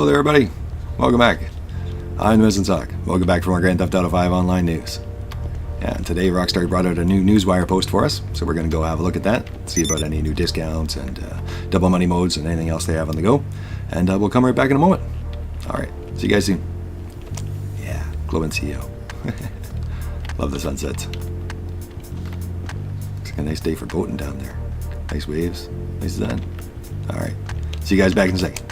Hello there, everybody. Welcome back. I'm Missing Sock. Welcome back for more Grand Theft Auto 5 online news. And today Rockstar brought out a new Newswire post for us, so we're going to go have a look at that, see about any new discounts and double money modes and anything else they have on the go. And we'll come right back in a moment. Alright, see you guys soon. Yeah, glowing CEO. Love the sunsets. It's like a nice day for boating down there. Nice waves, nice sun. Alright, see you guys back in a second.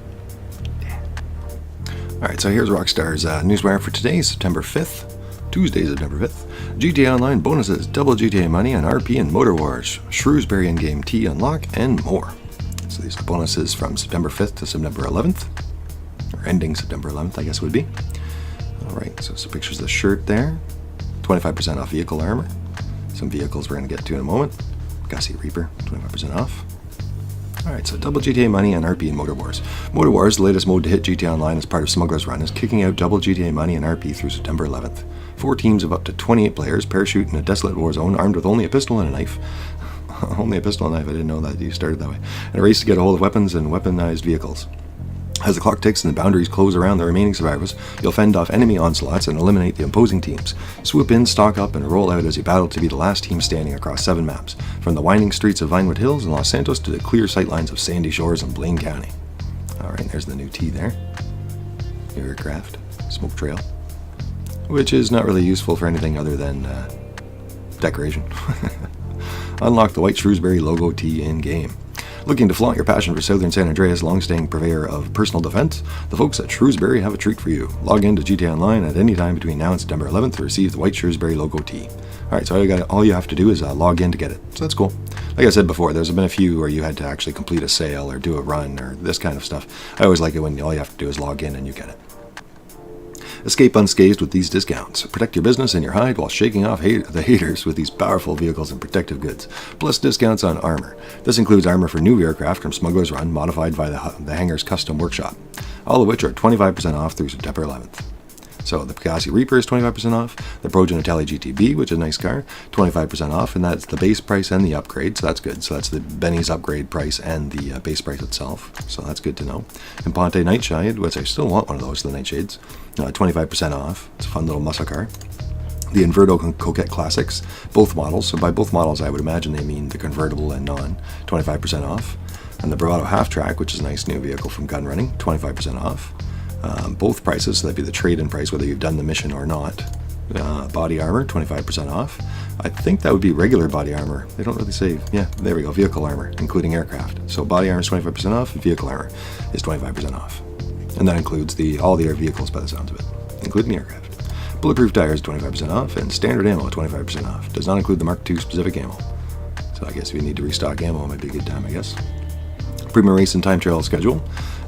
Alright, so here's Rockstar's Newswire for today, September 5th. Tuesday, September 5th. GTA Online bonuses, double GTA money on RP and Motor Wars, Shrewsbury in-game T unlock, and more. So these are bonuses from September 5th to September 11th. Or ending September 11th, I guess it would be. Alright, so some pictures of the shirt there. 25% off vehicle armor. Some vehicles we're going to get to in a moment. Gussie Reaper, 25% off. Alright, so double GTA money and RP and Motor Wars. Motor Wars, the latest mode to hit GTA Online as part of Smuggler's run, is kicking out double GTA money and RP through September 11th. 4 teams of up to 28 players parachute in a desolate war zone armed with only a pistol and a knife. Only a pistol and a knife, I didn't know that you started that way. And a race to get a hold of weapons and weaponized vehicles. As the clock ticks and the boundaries close around the remaining survivors, you'll fend off enemy onslaughts and eliminate the opposing teams. Swoop in, stock up, and roll out as you battle to be the last team standing across 7 maps, from the winding streets of Vinewood Hills and Los Santos to the clear sightlines of Sandy Shores and Blaine County. Alright, there's the new T there. New aircraft. Smoke trail. Which is not really useful for anything other than decoration. Unlock the white Shrewsbury logo T in-game. Looking to flaunt your passion for Southern San Andreas, long-staying purveyor of personal defense? The folks at Shrewsbury have a treat for you. Log in to GTA Online at any time between now and September 11th to receive the white Shrewsbury logo tee. Alright, so all you have to do is log in to get it. So that's cool. Like I said before, there's been a few where you had to actually complete a sale or do a run or this kind of stuff. I always like it when all you have to do is log in and you get it. Escape unscathed with these discounts. Protect your business and your hide while shaking off the haters with these powerful vehicles and protective goods. Plus discounts on armor. This includes armor for new aircraft from Smuggler's Run, modified by the Hangar's Custom Workshop. All of which are 25% off through September 11th. So the Gussie Reaper is 25% off. The Pro Genitali GTB, which is a nice car, 25% off. And that's the base price and the upgrade, so that's good. So that's the Benny's upgrade price and the base price itself. So that's good to know. And Ponte Nightshade, which I still want one of those, the Nightshades. 25% off. It's a fun little muscle car. The Inverdo Coquette Classics, both models. So by both models, I would imagine they mean the convertible and non. 25% off. And the Bravado Half Track, which is a nice new vehicle from Gun Running, 25% off. Both prices, so that'd be the trade-in price, whether you've done the mission or not. Body armor, 25% off. I think that would be regular body armor. They don't really say, yeah, there we go, vehicle armor, including aircraft. So body armor is 25% off, and vehicle armor is 25% off. And that includes all the air vehicles by the sounds of it, including the aircraft. Bulletproof tires, 25% off, and standard ammo, 25% off. Does not include the Mark II specific ammo. So I guess if you need to restock ammo, it might be a good time, I guess. Premium race and time trial schedule.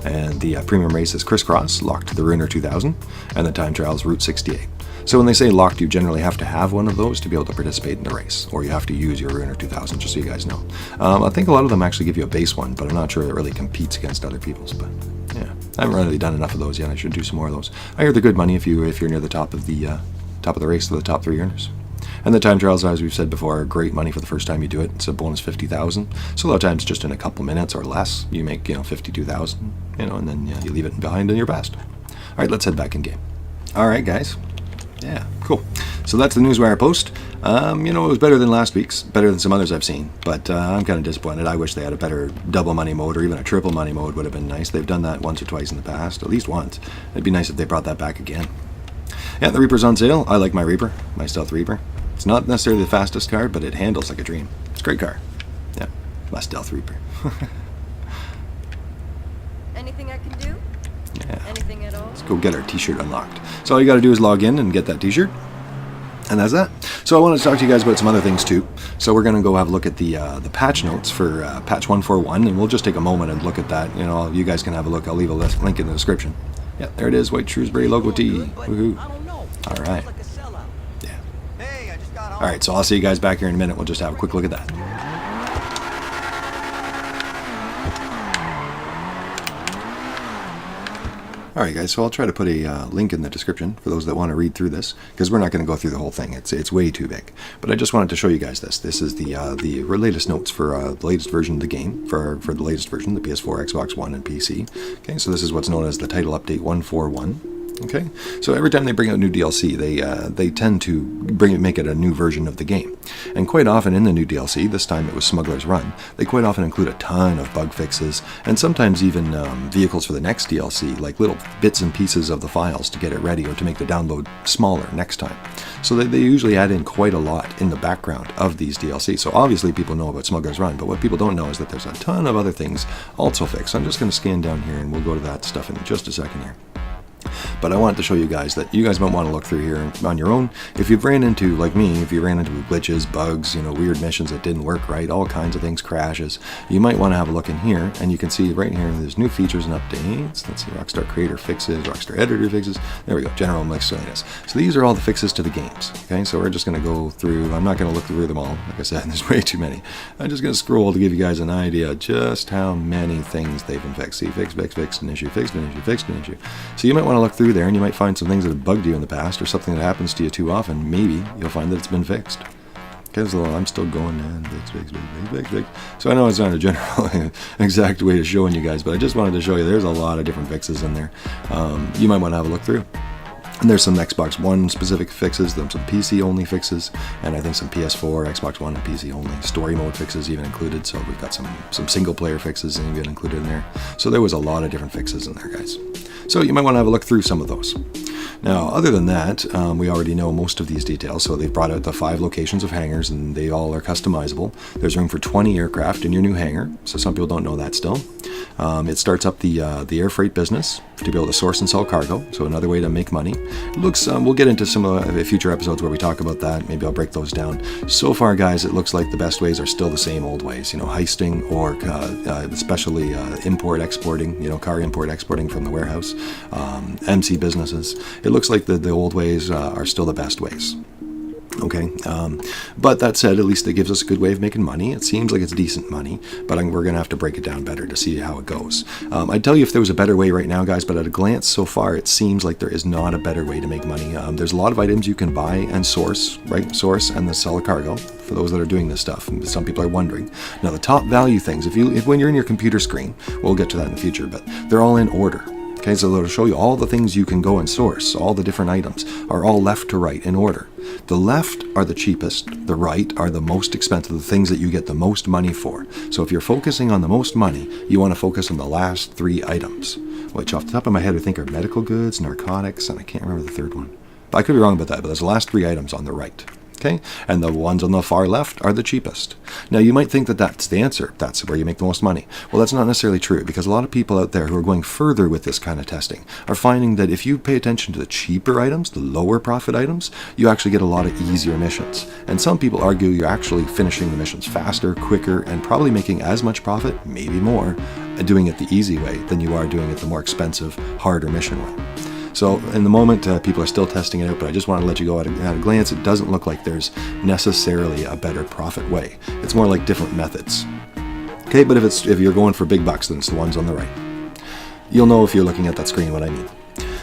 And the premium race is Crisscross, locked to the Ruiner 2000, and the time trial is Route 68. So when they say locked, you generally have to have one of those to be able to participate in the race, or you have to use your Ruiner 2000, just so you guys know. I think a lot of them actually give you a base one, but I'm not sure it really competes against other people's. But yeah, I haven't really done enough of those yet. I should do some more of those. I hear they're good money if you're near the top of the race, to the top 3 earners. And the time trials, as we've said before, are great money for the first time you do it. It's a bonus 50,000. So a lot of times, just in a couple minutes or less, you make 52,000. And then you leave it behind in your best. All right, let's head back in game. All right, guys. Yeah, cool. So that's the Newswire post. It was better than last week's, better than some others I've seen. But I'm kind of disappointed. I wish they had a better double money mode or even a triple money mode would have been nice. They've done that once or twice in the past, at least once. It'd be nice if they brought that back again. Yeah, the Reaper's on sale. I like my Reaper, my Stealth Reaper. It's not necessarily the fastest car, but it handles like a dream. It's a great car. Yeah, my Stealth Reaper. Anything I can do? Yeah. Anything at all? Let's go get our t-shirt unlocked. So all you got to do is log in and get that t-shirt. And that's that. So I wanted to talk to you guys about some other things too. So we're going to go have a look at the patch notes for patch 141, and we'll just take a moment and look at that. You guys can have a look. I'll leave a link in the description. Yeah, there it is. White Shrewsbury logo tee. Woohoo. All right. Alright, so I'll see you guys back here in a minute. We'll just have a quick look at that. Alright guys, so I'll try to put a link in the description for those that want to read through this, because we're not going to go through the whole thing. It's way too big. But I just wanted to show you guys this. This is the latest notes for the latest version of the game, for the latest version, the PS4, Xbox One, and PC. Okay, so this is what's known as the title update 141. Okay, so every time they bring out new DLC, they tend to make it a new version of the game. And quite often in the new DLC, this time it was Smuggler's Run, they quite often include a ton of bug fixes, and sometimes even vehicles for the next DLC, like little bits and pieces of the files to get it ready or to make the download smaller next time. So they usually add in quite a lot in the background of these DLC. So obviously people know about Smuggler's Run, but what people don't know is that there's a ton of other things also fixed. So I'm just going to scan down here and we'll go to that stuff in just a second here. But I wanted to show you guys that you guys might want to look through here on your own. If you've ran into, like me, if you ran into glitches, bugs, weird missions that didn't work right, all kinds of things, crashes, you might want to have a look in here, and you can see right here there's new features and updates. Let's see, Rockstar Creator fixes, Rockstar Editor fixes. There we go, General Miscellaneous. So these are all the fixes to the games. Okay, so we're just going to go through. I'm not going to look through them all. Like I said, there's way too many. I'm just going to scroll to give you guys an idea just how many things they've been fixed. See, fixed an issue, fixed an issue, fixed an issue. So you might want to look through there, and you might find some things that have bugged you in the past, or something that happens to you too often. Maybe you'll find that it's been fixed. Okay, so I'm still going in. Fix. So I know it's not a general exact way of showing you guys, but I just wanted to show you there's a lot of different fixes in there. You might want to have a look through. And there's some Xbox One specific fixes, there's some PC only fixes, and I think some PS4, Xbox One, and PC only story mode fixes even included. So we've got some single player fixes even included in there. So there was a lot of different fixes in there, guys. So you might want to have a look through some of those. Now, other than that, we already know most of these details. So they've brought out the 5 locations of hangars, and they all are customizable. There's room for 20 aircraft in your new hangar, so some people don't know that still. It starts up the air freight business to be able to source and sell cargo, so another way to make money. It looks, we'll get into some future episodes where we talk about that. Maybe I'll break those down. So far, guys, it looks like the best ways are still the same old ways. Heisting or especially import exporting. Car import exporting from the warehouse. MC businesses. It looks like the old ways are still the best ways. Okay, but that said, at least it gives us a good way of making money. It seems like it's decent money, but we're going to have to break it down better to see how it goes. I'd tell you if there was a better way right now, guys, but at a glance so far, it seems like there is not a better way to make money. There's a lot of items you can buy and source, right? Source and then sell a cargo for those that are doing this stuff. Some people are wondering. Now, the top value things, when you're in your computer screen, we'll get to that in the future, but they're all in order. Okay, so it'll show you all the things you can go and source. All the different items are all left to right in order. The left are the cheapest, the right are the most expensive, the things that you get the most money for. So if you're focusing on the most money, you want to focus on the last 3 items, which off the top of my head I think are medical goods, narcotics, and I can't remember the third one. But I could be wrong about that, but there's the last 3 items on the right. Okay, and the ones on the far left are the cheapest. Now, you might think that that's the answer. That's where you make the most money. Well, that's not necessarily true, because a lot of people out there who are going further with this kind of testing are finding that if you pay attention to the cheaper items, the lower profit items, you actually get a lot of easier missions. And some people argue you're actually finishing the missions faster, quicker, and probably making as much profit, maybe more, doing it the easy way than you are doing it the more expensive, harder mission way. So in the moment, people are still testing it out, but I just want to let you go at a glance. It doesn't look like there's necessarily a better profit way. It's more like different methods. Okay, but if you're going for big bucks, then it's the ones on the right. You'll know if you're looking at that screen what I mean.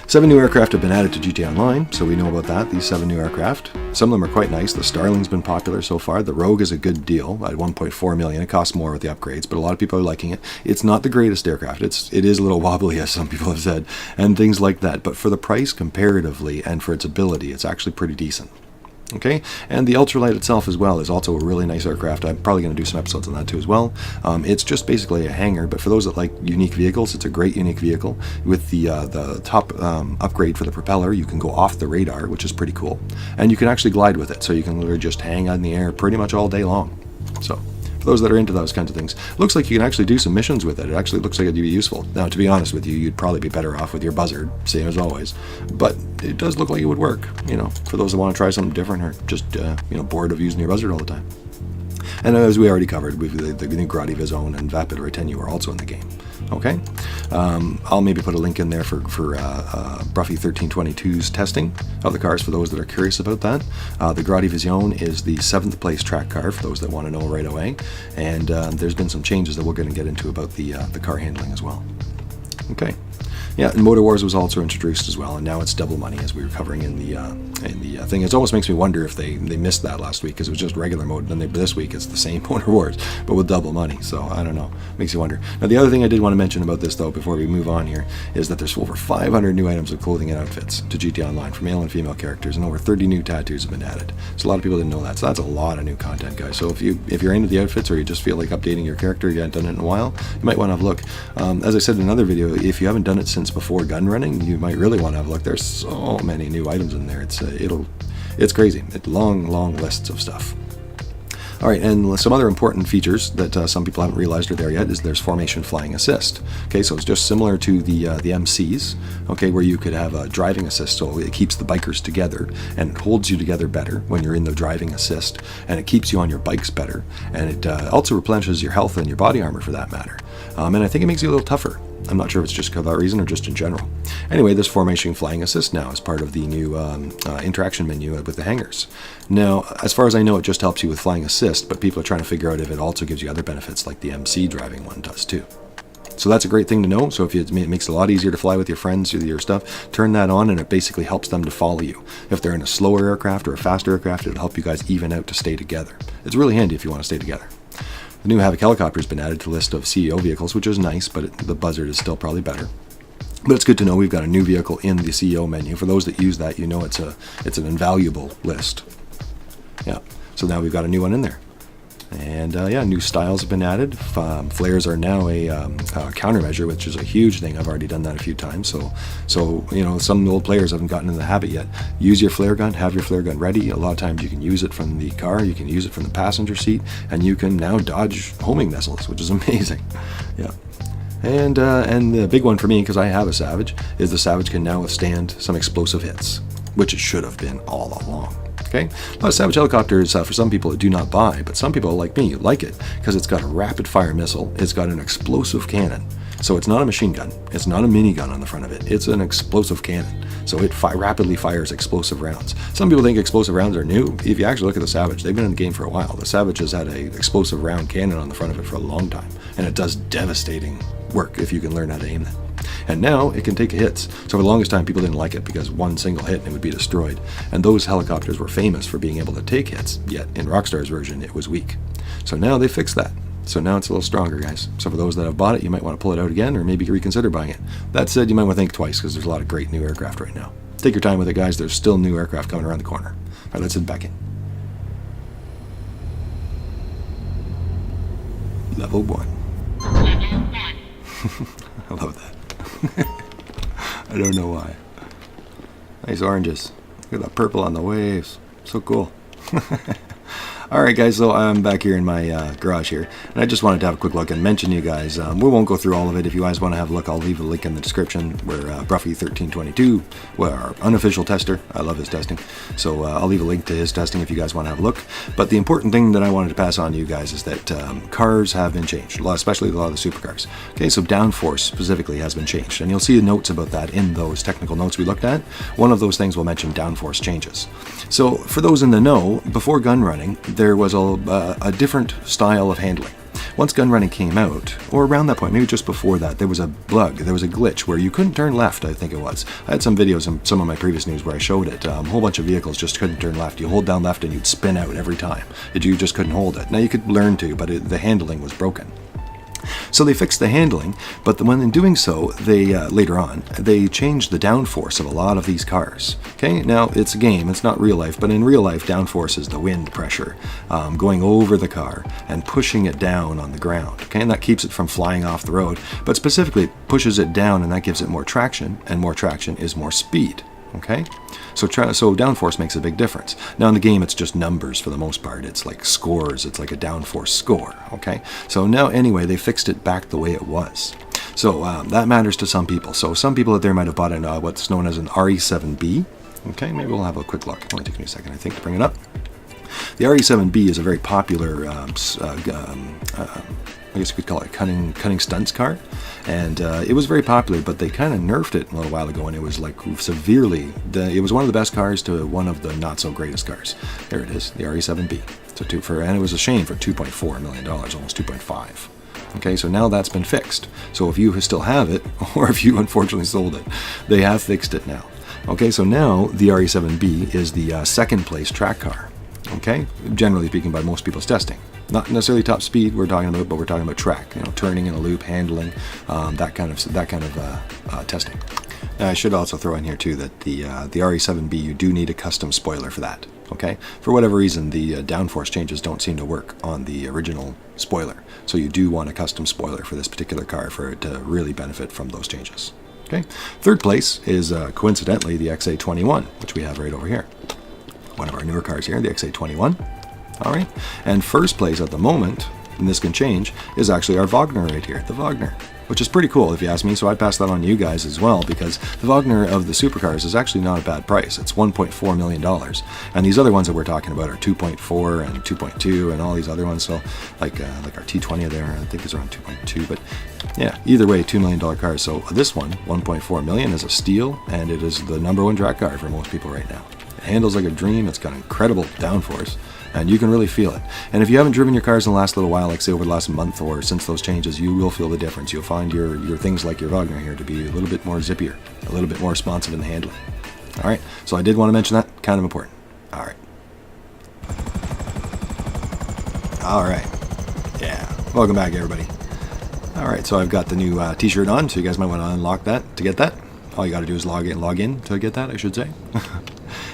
7 new aircraft have been added to GTA Online, so we know about that, these 7 new aircraft. Some of them are quite nice. The Starling's been popular so far. The Rogue is a good deal at 1.4 million. It costs more with the upgrades, but a lot of people are liking it. It's not the greatest aircraft. It is a little wobbly, as some people have said, and things like that. But for the price comparatively and for its ability, it's actually pretty decent. Okay, and the ultralight itself as well is also a really nice aircraft. I'm probably going to do some episodes on that too as well. It's just basically a hangar, but for those that like unique vehicles, it's a great unique vehicle. With the top upgrade for the propeller, you can go off the radar, which is pretty cool, and you can actually glide with it, so you can literally just hang out in the air pretty much all day long. So for those that are into those kinds of things, looks like you can actually do some missions with it. It actually looks like it'd be useful. Now, to be honest with you, you'd probably be better off with your buzzard, same as always. But it does look like it would work, for those that want to try something different or just, bored of using your buzzard all the time. And as we already covered, the new Gradiva Zone and Vapid Retenue are also in the game. Okay, I'll maybe put a link in there for Bruffy 1322's testing of the cars for those that are curious about that. The Gradiva is the 7th place track car for those that want to know right away, and there's been some changes that we're going to get into about the car handling as well. Okay, Yeah, and Motor Wars was also introduced as well, and now it's double money, as we were covering in the thing. It almost makes me wonder if they missed that last week, because it was just regular mode, and then this week it's the same Motor Wars, but with double money. So I don't know, makes you wonder. Now the other thing I did want to mention about this though, before we move on here, is that there's over 500 new items of clothing and outfits to GTA Online for male and female characters, and over 30 new tattoos have been added. So a lot of people didn't know that. So that's a lot of new content, guys. So if you're into the outfits, or you just feel like updating your character, you haven't done it in a while, you might want to have a look. As I said in another video, if you haven't done it since before gun running, you might really want to have a look. There's so many new items in there. It's crazy. It's long lists of stuff. All right, and some other important features that some people haven't realized are there yet is there's formation flying assist. Okay, so it's just similar to the MCs, okay, where you could have a driving assist, so it keeps the bikers together and it holds you together better when you're in the driving assist, and it keeps you on your bikes better, and it also replenishes your health and your body armor for that matter. And I think it makes you a little tougher. I'm not sure if it's just for that reason or just in general. Anyway, this formation flying assist now is part of the new interaction menu with the hangars. Now, as far as I know, it just helps you with flying assist, but people are trying to figure out if it also gives you other benefits like the MC driving one does too. So that's a great thing to know. So if it makes it a lot easier to fly with your friends or your stuff, turn that on, and it basically helps them to follow you. If they're in a slower aircraft or a faster aircraft, it'll help you guys even out to stay together. It's really handy if you want to stay together. The new Havoc helicopter has been added to the list of CEO vehicles, which is nice, but the Buzzard is still probably better. But it's good to know we've got a new vehicle in the CEO menu. For those that use that, you know it's an invaluable list. Yeah, so now we've got a new one in there. And yeah, new styles have been added. Flares are now a countermeasure, which is a huge thing. I've already done that a few times. So you know, some old players haven't gotten in the habit yet. Use your flare gun, have your flare gun ready. A lot of times you can use it from the car, you can use it from the passenger seat, and you can now dodge homing missiles, which is amazing. Yeah. And the big one for me, because I have a Savage, is the Savage can now withstand some explosive hits, which it should have been all along. Okay, a lot of Savage helicopters, for some people, do not buy, but some people like me like it because it's got a rapid fire missile, it's got an explosive cannon, so it's not a machine gun, it's not a minigun on the front of it, it's an explosive cannon, so it rapidly fires explosive rounds. Some people think explosive rounds are new. If you actually look at the Savage, they've been in the game for a while. The Savage has had an explosive round cannon on the front of it for a long time, and it does devastating work if you can learn how to aim that. And now it can take hits. So for the longest time, people didn't like it because one single hit and it would be destroyed. And those helicopters were famous for being able to take hits, yet in Rockstar's version, it was weak. So now they fixed that. So now it's a little stronger, guys. So for those that have bought it, you might want to pull it out again or maybe reconsider buying it. That said, you might want to think twice because there's a lot of great new aircraft right now. Take your time with it, guys. There's still new aircraft coming around the corner. All right, let's head back in. Level 1. I love that. I don't know why. Nice oranges. Look at that purple on the waves. So cool. Alright guys, so I'm back here in my garage here, and I just wanted to have a quick look and mention you guys. We won't go through all of it. If you guys want to have a look, I'll leave a link in the description where Bruffy1322, our unofficial tester, I love his testing, so I'll leave a link to his testing if you guys want to have a look. But the important thing that I wanted to pass on to you guys is that cars have been changed, especially a lot of the supercars. Okay, so downforce specifically has been changed, and you'll see notes about that in those technical notes we looked at. One of those things will mention downforce changes. So for those in the know, before gun running, there was a different style of handling. Once gun running came out, or around that point, maybe just before that, there was a bug, there was a glitch where you couldn't turn left, I think it was. I had some videos in some of my previous news where I showed it. A whole bunch of vehicles just couldn't turn left. You hold down left and you'd spin out every time. You just couldn't hold it. Now you could learn to, but the handling was broken. So they fixed the handling, but when in doing so, they later on, they changed the downforce of a lot of these cars. Okay, now it's a game, it's not real life, but in real life, downforce is the wind pressure going over the car and pushing it down on the ground. Okay, and that keeps it from flying off the road, but specifically it pushes it down and that gives it more traction, and more traction is more speed. Okay, so downforce makes a big difference. Now in the game it's just numbers for the most part. It's like scores, it's like a downforce score. Okay, so now anyway they fixed it back the way it was. So that matters to some people. So some people out there might have bought in what's known as an RE7B. Okay, maybe we'll have a quick look. It only takes me a second I think to bring it up. The RE7B is a very popular I guess you could call it a cunning stunts car, and it was very popular, but they kind of nerfed it a little while ago, and it was like severely, it was one of the best cars to one of the not so greatest cars. There it is, the RE7B. And it was a shame for $2.4 million, almost 2.5. Okay, so now that's been fixed. So if you still have it, or if you unfortunately sold it, they have fixed it now. Okay, so now the RE7B is the second place track car. Okay, generally speaking, by most people's testing. Not necessarily top speed we're talking about, but we're talking about track. You know, turning in a loop, handling, that kind of testing. Now, I should also throw in here too that the RE7B, you do need a custom spoiler for that. Okay, for whatever reason, the downforce changes don't seem to work on the original spoiler, so you do want a custom spoiler for this particular car for it to really benefit from those changes. Okay, third place is coincidentally the XA21, which we have right over here. One of our newer cars here, the XA21. All right, and first place at the moment, and this can change, is actually our Wagner right here, the Wagner, which is pretty cool if you ask me, so I'd pass that on to you guys as well, because the Wagner of the supercars is actually not a bad price. It's $1.4 million, and these other ones that we're talking about are 2.4 and 2.2 and all these other ones, so like our T20 there, I think is around 2.2, but yeah, either way, $2 million cars. So this one, 1.4 million, is a steal, and it is the #1 track car for most people right now. It handles like a dream, it's got incredible downforce, and you can really feel it. And if you haven't driven your cars in the last little while, like say over the last month or since those changes, you will feel the difference. You'll find your things like your Wagner here to be a little bit more zippier, a little bit more responsive in the handling. All right, so I did want to mention that, kind of important. All right. All right, yeah, welcome back everybody. All right, so I've got the new t-shirt on, so you guys might want to unlock that to get that. All you got to do is log in to get that, I should say.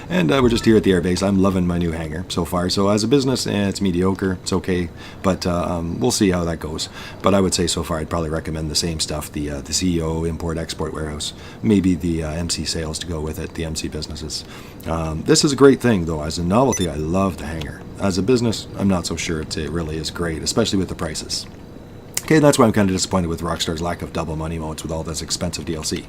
And we're just here at the airbase. I'm loving my new hangar so far. So as a business, it's mediocre. It's okay, but we'll see how that goes. But I would say so far, I'd probably recommend the same stuff: the CEO import-export warehouse, maybe the MC sales to go with it, the MC businesses. This is a great thing, though. As a novelty, I love the hangar. As a business, I'm not so sure it really is great, especially with the prices. Okay, that's why I'm kind of disappointed with Rockstar's lack of double money modes with all this expensive DLC.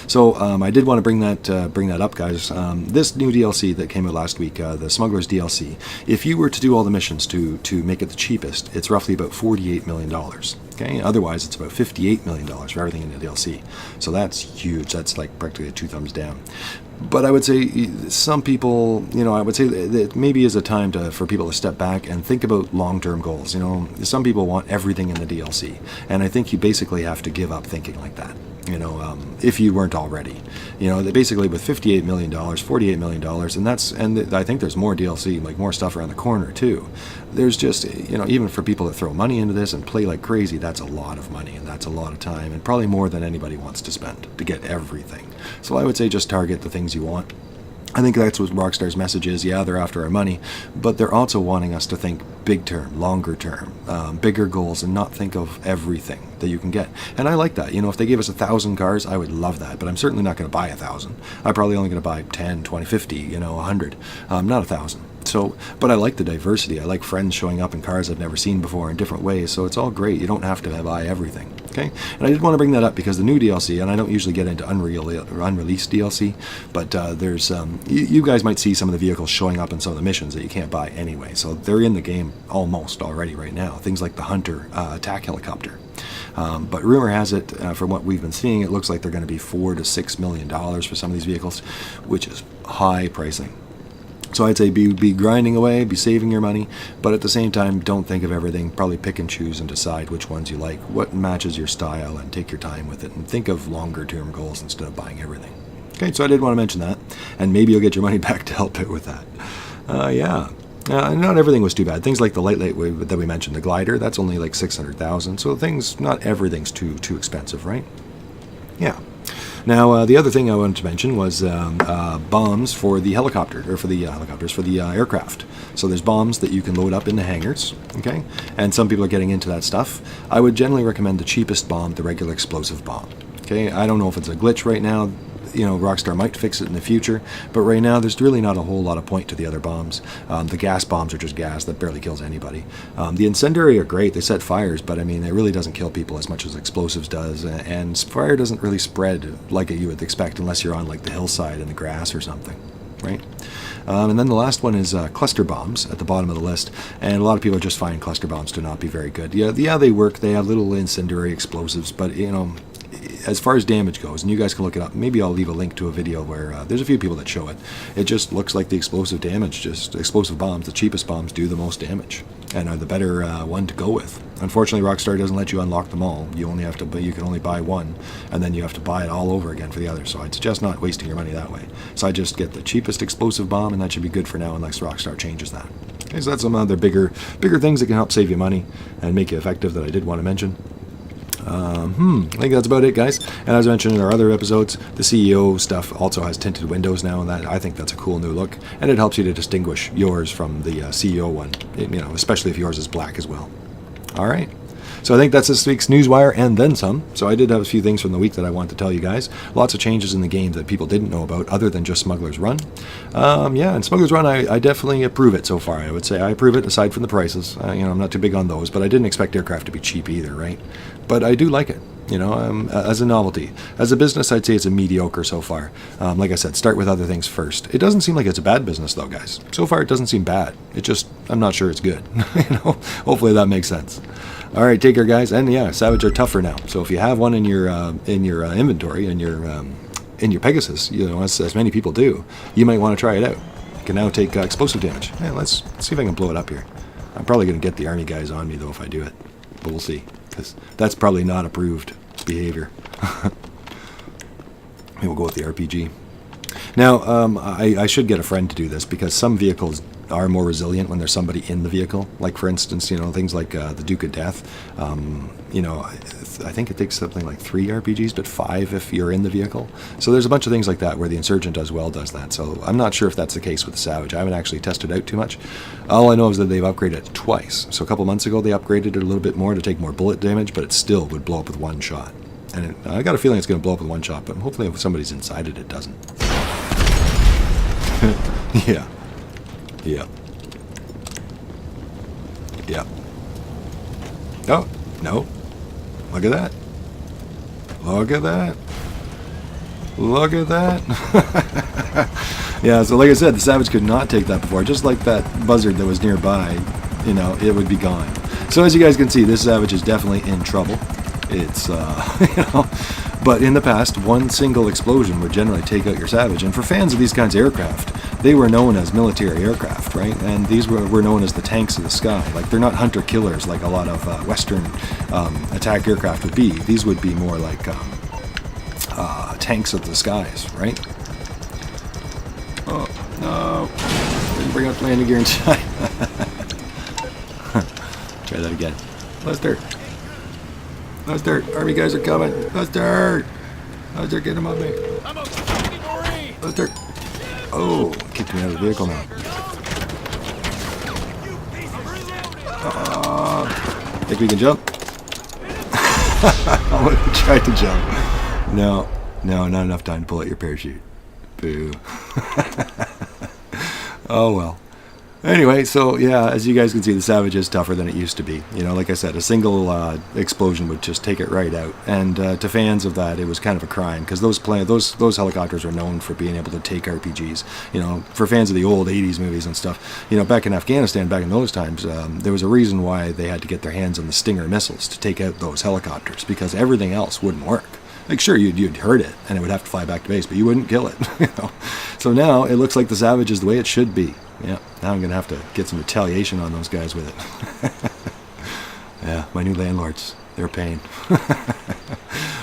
So I did want to bring that up, guys. This new DLC that came out last week, the Smuggler's DLC, if you were to do all the missions to make it the cheapest, it's roughly about $48 million. Okay, otherwise it's about $58 million for everything in the DLC. So that's huge. That's like practically a 2 thumbs down. But I would say some people, I would say that maybe is a time for people to step back and think about long-term goals. Some people want everything in the DLC, and I think you basically have to give up thinking like that. If you weren't already, basically with $58 million, $48 million, and I think there's more DLC, like more stuff around the corner too. There's just, even for people that throw money into this and play like crazy, that's a lot of money and that's a lot of time and probably more than anybody wants to spend to get everything. So I would say just target the things you want. I think that's what Rockstar's message is. Yeah, they're after our money, but they're also wanting us to think big term, longer term, bigger goals, and not think of everything that you can get. And I like that. If they gave us 1,000 cars, I would love that, but I'm certainly not going to buy 1,000. I'm probably only going to buy 10, 20, 50, 100, not 1,000. So, but I like the diversity. I like friends showing up in cars I've never seen before in different ways, so it's all great. You don't have to buy everything, okay? And I did want to bring that up because the new DLC, and I don't usually get into unreleased DLC, but there's, you guys might see some of the vehicles showing up in some of the missions that you can't buy anyway, so they're in the game almost already right now. Things like the Hunter attack helicopter. But rumor has it, from what we've been seeing, it looks like they're going to be $4 to $6 million for some of these vehicles, which is high pricing. So I'd say be grinding away, be saving your money, but at the same time, don't think of everything. Probably pick and choose and decide which ones you like, what matches your style, and take your time with it, and think of longer-term goals instead of buying everything. Okay, so I did want to mention that, and maybe you'll get your money back to help it with that. Yeah. Not everything was too bad. Things like the light that we mentioned, the glider, that's only like $600,000. So not everything's too expensive, right? Yeah. Now, the other thing I wanted to mention was bombs for the aircraft. So there's bombs that you can load up in the hangars, okay? And some people are getting into that stuff. I would generally recommend the cheapest bomb, the regular explosive bomb, okay? I don't know if it's a glitch right now. Rockstar might fix it in the future, but right now there's really not a whole lot of point to the other bombs. The gas bombs are just gas that barely kills anybody. The incendiary are great, they set fires, but I mean, it really doesn't kill people as much as explosives does, and fire doesn't really spread like you would expect unless you're on like the hillside in the grass or something, right? And then the last one is cluster bombs at the bottom of the list, and a lot of people just find cluster bombs to not be very good. Yeah, they work, they have little incendiary explosives, but as far as damage goes, and you guys can look it up, maybe I'll leave a link to a video where there's a few people that show it. It just looks like the explosive damage, just explosive bombs, the cheapest bombs do the most damage and are the better one to go with. Unfortunately, Rockstar doesn't let you unlock them all. You can only buy one, and then you have to buy it all over again for the other. So I'd suggest not wasting your money that way. So I just get the cheapest explosive bomb, and that should be good for now unless Rockstar changes that. Okay, so that's some other bigger things that can help save you money and make you effective that I did want to mention. I think that's about it, guys. And as I mentioned in our other episodes, the CEO stuff also has tinted windows now, and I think that's a cool new look, and it helps you to distinguish yours from the CEO one, especially if yours is black as well. All right. So I think that's this week's Newswire and then some. So I did have a few things from the week that I wanted to tell you guys. Lots of changes in the game that people didn't know about other than just Smuggler's Run. And Smuggler's Run, I definitely approve it so far. I would say I approve it aside from the prices. I'm not too big on those, but I didn't expect aircraft to be cheap either, right? But I do like it. As a novelty. As a business, I'd say it's a mediocre so far. Like I said, start with other things first. It doesn't seem like it's a bad business, though, guys. So far, it doesn't seem bad. I'm not sure it's good. Hopefully that makes sense. All right, take care, guys. And yeah, Savage are tougher now. So if you have one in your inventory, in your Pegasus, as many people do, you might want to try it out. You can now take explosive damage. Yeah, let's see if I can blow it up here. I'm probably going to get the army guys on me, though, if I do it. But we'll see. Because that's probably not approved behavior. Maybe we'll go with the RPG. Now, I should get a friend to do this because some vehicles are more resilient when there's somebody in the vehicle. Like, for instance, things like the Duke of Death. I think it takes something like 3 RPGs, but 5 if you're in the vehicle. So there's a bunch of things like that where the Insurgent does that. So I'm not sure if that's the case with the Savage. I haven't actually tested out too much. All I know is that they've upgraded it twice. So a couple months ago they upgraded it a little bit more to take more bullet damage, but it still would blow up with one shot. And I got a feeling it's going to blow up with one shot, but hopefully if somebody's inside it, it doesn't. Yeah. Oh, no. Look at that. Yeah, so like I said, the Savage could not take that before. Just like that buzzard that was nearby, it would be gone. So as you guys can see, this Savage is definitely in trouble. It's, but in the past, one single explosion would generally take out your Savage. And for fans of these kinds of aircraft, they were known as military aircraft, right? And these were known as the tanks of the sky. Like, they're not hunter-killers like a lot of Western attack aircraft would be. These would be more like tanks of the skies, right? Oh, no. Didn't bring up landing gear in time. Try that again. Less dirt. Army guys are coming. Less dirt. Get them on me. Less dirt. Oh, kicked me out of the vehicle now. Think we can jump? I want to try to jump. No, not enough time to pull out your parachute. Boo. Oh well. Anyway, so yeah, as you guys can see, the Savage is tougher than it used to be. Like I said, a single explosion would just take it right out. And to fans of that, it was kind of a crime because those helicopters are known for being able to take RPGs. For fans of the old '80s movies and stuff, back in Afghanistan, back in those times, there was a reason why they had to get their hands on the Stinger missiles to take out those helicopters because everything else wouldn't work. Like, sure, you'd hurt it and it would have to fly back to base, but you wouldn't kill it. So now it looks like the Savage is the way it should be. Yeah, now I'm going to have to get some retaliation on those guys with it. Yeah, my new landlords, they're a pain.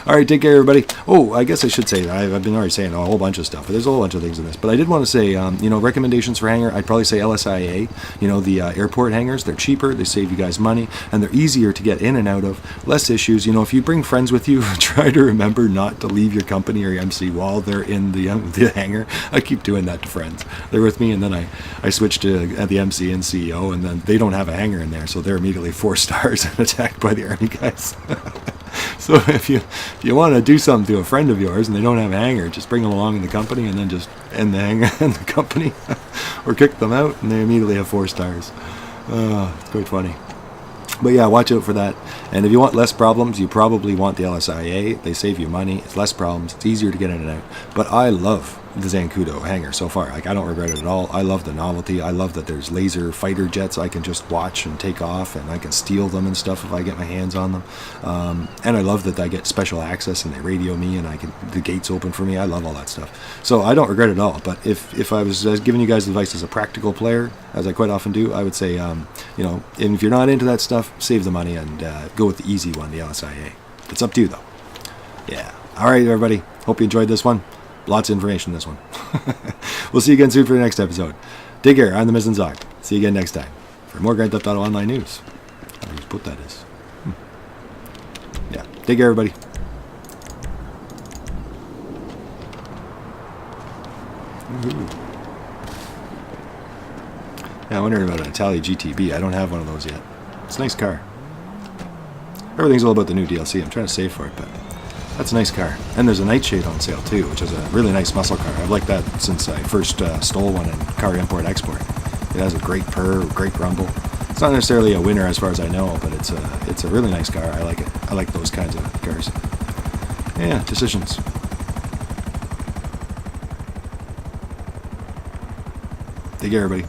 All right, take care, everybody. Oh, I guess I should say, I've been already saying a whole bunch of stuff, but there's a whole bunch of things in this. But I did want to say, recommendations for hangar, I'd probably say LSIA, the airport hangars. They're cheaper, they save you guys money, and they're easier to get in and out of, less issues. If you bring friends with you, try to remember not to leave your company or your MC while they're in the hangar. I keep doing that to friends. They're with me, and then I switch to the MC and CEO, and then they don't have a hangar in there, so they're immediately 4 stars and attacked by the army guys. So if you want to do something to a friend of yours and they don't have a hangar, just bring them along in the company and then just end the hangar in the company or kick them out and they immediately have 4 stars. It's quite funny. But yeah, watch out for that. And if you want less problems, you probably want the LSIA. They save you money. It's less problems. It's easier to get in and out. But I love the Zancudo hangar so far. Like, I don't regret it at all. I love the novelty. I love that there's laser fighter jets I can just watch and take off, and I can steal them and stuff if I get my hands on them. And I love that I get special access and they radio me and the gates open for me. I love all that stuff. So I don't regret it at all. But if I was giving you guys advice as a practical player, as I quite often do, I would say, and if you're not into that stuff, save the money and go with the easy one, the LSIA. It's up to you, though. Yeah. All right, everybody. Hope you enjoyed this one. Lots of information in this one. We'll see you again soon for the next episode. Take care. I'm the Mizzen Zog. See you again next time for more Grand Theft Auto Online news. How do you put that is? Yeah. Take care, everybody. Woohoo. Yeah, I wonder about an Italia GTB. I don't have one of those yet. It's a nice car. Everything's all about the new DLC. I'm trying to save for it, but that's a nice car. And there's a Nightshade on sale too, which is a really nice muscle car. I've liked that since I first stole one in Car Import Export. It has a great purr, great rumble. It's not necessarily a winner as far as I know, but it's a really nice car. I like it. I like those kinds of cars. Yeah, decisions. Take care, everybody.